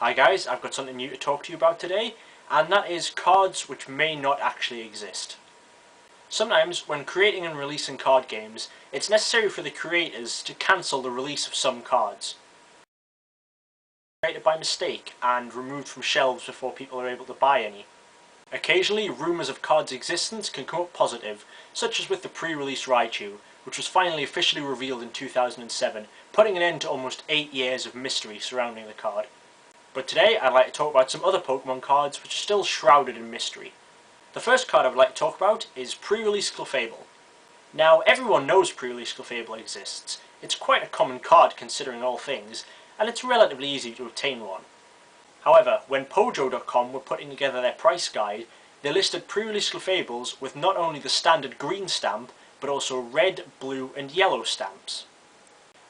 Hi guys, I've got something new to talk to you about today, and that is cards which may not actually exist. Sometimes, when creating and releasing card games, it's necessary for the creators to cancel the release of some cards. Created by mistake and removed from shelves before people are able to buy any. Occasionally, rumours of cards' existence can come up positive, such as with the pre-release Raichu, which was finally officially revealed in 2007, putting an end to almost 8 years of mystery surrounding the card. But today I'd like to talk about some other Pokemon cards which are still shrouded in mystery. The first card I would like to talk about is Prerelease Clefable. Now, everyone knows Prerelease Clefable exists. It's quite a common card considering all things, and it's relatively easy to obtain one. However, when Pojo.com were putting together their price guide, they listed Prerelease Clefables with not only the standard green stamp, but also red, blue and yellow stamps.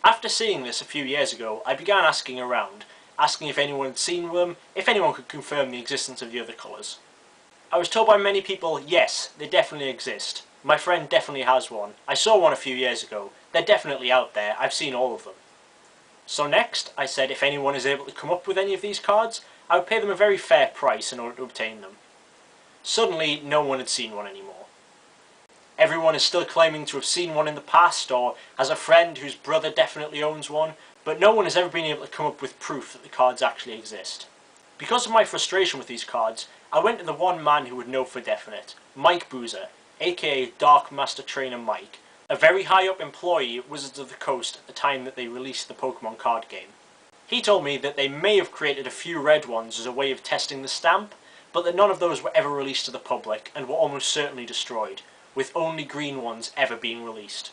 After seeing this a few years ago, I began asking around, asking if anyone had seen them, if anyone could confirm the existence of the other colours. I was told by many people, yes, they definitely exist. My friend definitely has one. I saw one a few years ago. They're definitely out there. I've seen all of them. So next, I said if anyone is able to come up with any of these cards, I would pay them a very fair price in order to obtain them. Suddenly, no one had seen one anymore. Everyone is still claiming to have seen one in the past, or has a friend whose brother definitely owns one, but no one has ever been able to come up with proof that the cards actually exist. Because of my frustration with these cards, I went to the one man who would know for definite, Mike Boozer, aka Dark Master Trainer Mike, a very high up employee at Wizards of the Coast at the time that they released the Pokemon card game. He told me that they may have created a few red ones as a way of testing the stamp, but that none of those were ever released to the public and were almost certainly destroyed, with only green ones ever being released.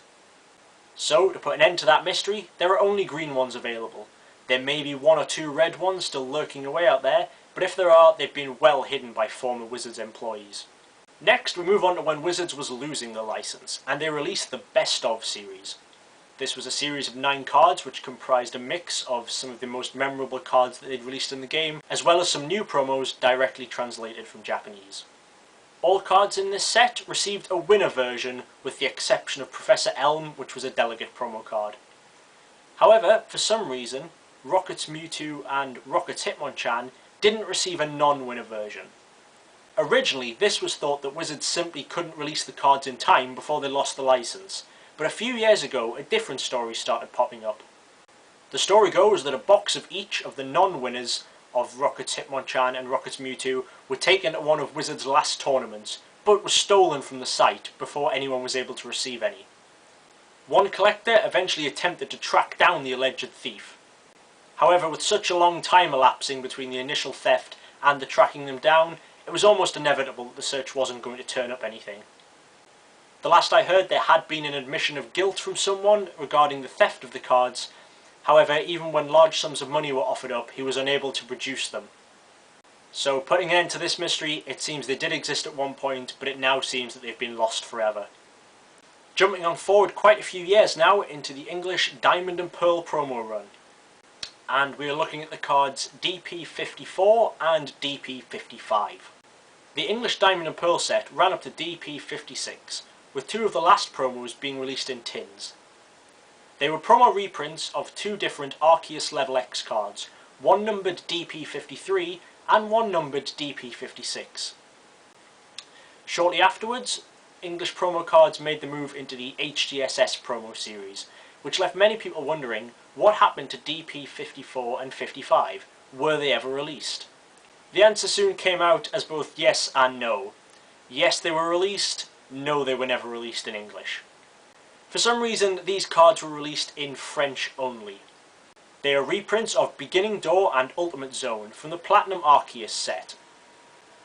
So, to put an end to that mystery, there are only green ones available. There may be one or two red ones still lurking away out there, but if there are, they've been well hidden by former Wizards employees. Next, we move on to when Wizards was losing their license, and they released the Best Of series. This was a series of 9 cards which comprised a mix of some of the most memorable cards that they'd released in the game, as well as some new promos directly translated from Japanese. All cards in this set received a winner version, with the exception of Professor Elm, which was a delegate promo card. However, for some reason, Rocket's Mewtwo and Rocket's Hitmonchan didn't receive a non-winner version. Originally, this was thought that Wizards simply couldn't release the cards in time before they lost the license, but a few years ago a different story started popping up. The story goes that a box of each of the non-winners of Rocket's Hitmonchan and Rocket's Mewtwo were taken at one of Wizards' last tournaments, but was stolen from the site before anyone was able to receive any. One collector eventually attempted to track down the alleged thief. However, with such a long time elapsing between the initial theft and the tracking them down, it was almost inevitable that the search wasn't going to turn up anything. The last I heard, there had been an admission of guilt from someone regarding the theft of the cards. However, even when large sums of money were offered up, he was unable to produce them. So, putting an end to this mystery, it seems they did exist at one point, but it now seems that they've been lost forever. Jumping on forward quite a few years now into the English Diamond and Pearl promo run. And we are looking at the cards DP54 and DP55. The English Diamond and Pearl set ran up to DP56, with 2 of the last promos being released in tins. They were promo reprints of 2 different Arceus Level X cards, one numbered DP53 and one numbered DP56. Shortly afterwards, English promo cards made the move into the HGSS promo series, which left many people wondering what happened to DP54 and 55. Were they ever released? The answer soon came out as both yes and no. Yes, they were released. No, they were never released in English. For some reason, these cards were released in French only. They are reprints of Beginning Door and Ultimate Zone from the Platinum Arceus set.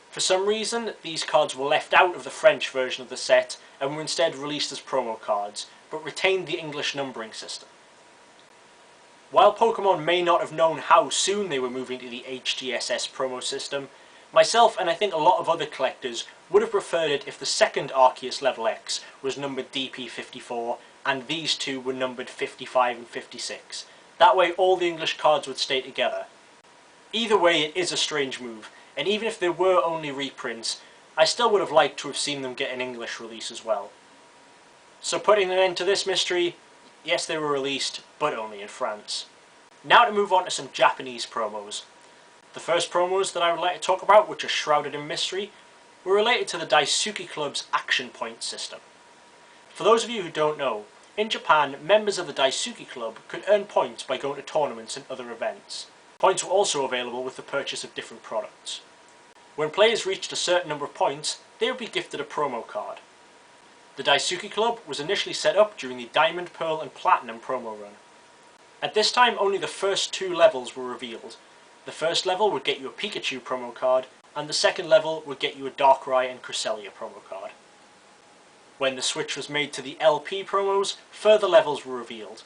For some reason, these cards were left out of the French version of the set and were instead released as promo cards, but retained the English numbering system. While Pokemon may not have known how soon they were moving to the HGSS promo system, myself and I think a lot of other collectors would have preferred it if the second Arceus Level X was numbered DP54 and these 2 were numbered 55 and 56. That way all the English cards would stay together. Either way, it is a strange move, and even if they were only reprints, I still would have liked to have seen them get an English release as well. So putting an end to this mystery, yes, they were released, but only in France. Now to move on to some Japanese promos. The first promos that I would like to talk about, which are shrouded in mystery, were related to the Daisuke Club's action point system. For those of you who don't know, in Japan, members of the Daisuke Club could earn points by going to tournaments and other events. Points were also available with the purchase of different products. When players reached a certain number of points, they would be gifted a promo card. The Daisuke Club was initially set up during the Diamond, Pearl and Platinum promo run. At this time, only the first two levels were revealed. The first level would get you a Pikachu promo card, and the second level would get you a Darkrai and Cresselia promo card. When the switch was made to the LP promos, further levels were revealed.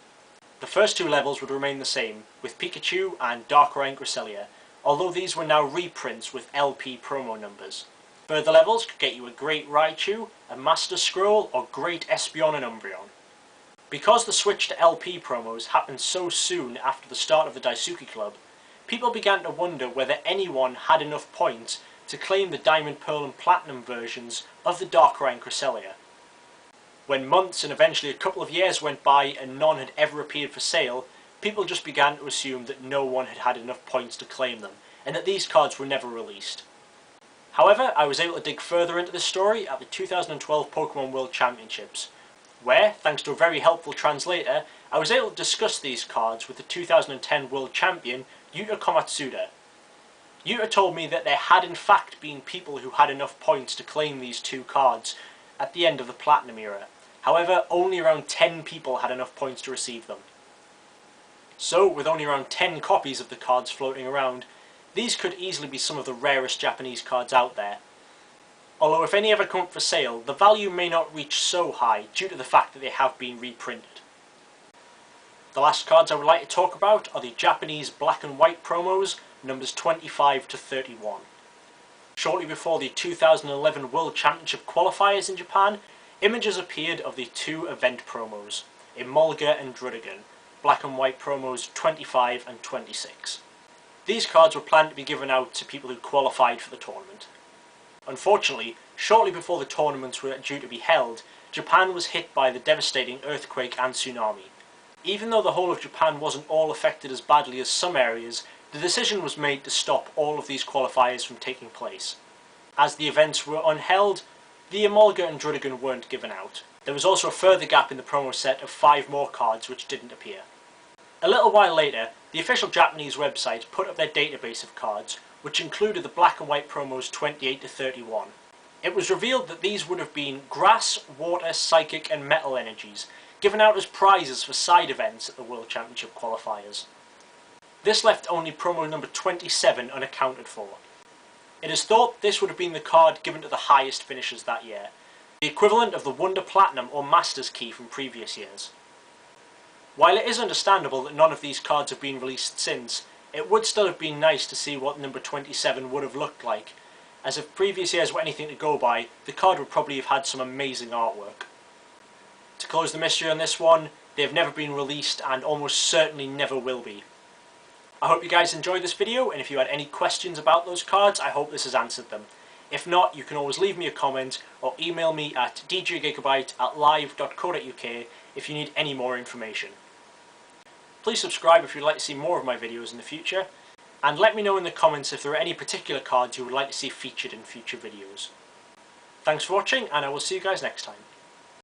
The first two levels would remain the same, with Pikachu and Darkrai and Cresselia, although these were now reprints with LP promo numbers. Further levels could get you a Great Raichu, a Master Scroll, or Great Espeon and Umbreon. Because the switch to LP promos happened so soon after the start of the Daisuke Club, people began to wonder whether anyone had enough points to claim the Diamond, Pearl and Platinum versions of the Darkrai and Cresselia. When months and eventually a couple of years went by and none had ever appeared for sale, people just began to assume that no one had had enough points to claim them, and that these cards were never released. However, I was able to dig further into this story at the 2012 Pokémon World Championships, where, thanks to a very helpful translator, I was able to discuss these cards with the 2010 World Champion, Yuta Komatsuda. Yuta told me that there had in fact been people who had enough points to claim these two cards at the end of the Platinum era. However, only around 10 people had enough points to receive them. So, with only around 10 copies of the cards floating around, these could easily be some of the rarest Japanese cards out there. Although if any ever come up for sale, the value may not reach so high due to the fact that they have been reprinted. The last cards I would like to talk about are the Japanese black and white promos, numbers 25 to 31. Shortly before the 2011 World Championship qualifiers in Japan, images appeared of the two event promos, Emolga and Drudigan, black and white promos 25 and 26. These cards were planned to be given out to people who qualified for the tournament. Unfortunately, shortly before the tournaments were due to be held, Japan was hit by the devastating earthquake and tsunami. Even though the whole of Japan wasn't all affected as badly as some areas, the decision was made to stop all of these qualifiers from taking place. As the events were unheld, the Emolga and Drudigan weren't given out. There was also a further gap in the promo set of 5 more cards which didn't appear. A little while later, the official Japanese website put up their database of cards, which included the black and white promos 28 to 31. It was revealed that these would have been Grass, Water, Psychic and Metal energies, given out as prizes for side events at the World Championship qualifiers. This left only promo number 27 unaccounted for. It is thought this would have been the card given to the highest finishers that year, the equivalent of the Wonder Platinum or Master's Key from previous years. While it is understandable that none of these cards have been released since, it would still have been nice to see what number 27 would have looked like, as if previous years were anything to go by, the card would probably have had some amazing artwork. To close the mystery on this one, they have never been released and almost certainly never will be. I hope you guys enjoyed this video, and if you had any questions about those cards, I hope this has answered them. If not, you can always leave me a comment or email me at djgigabyte@live.co.uk if you need any more information. Please subscribe if you'd like to see more of my videos in the future, and let me know in the comments if there are any particular cards you would like to see featured in future videos. Thanks for watching, and I will see you guys next time.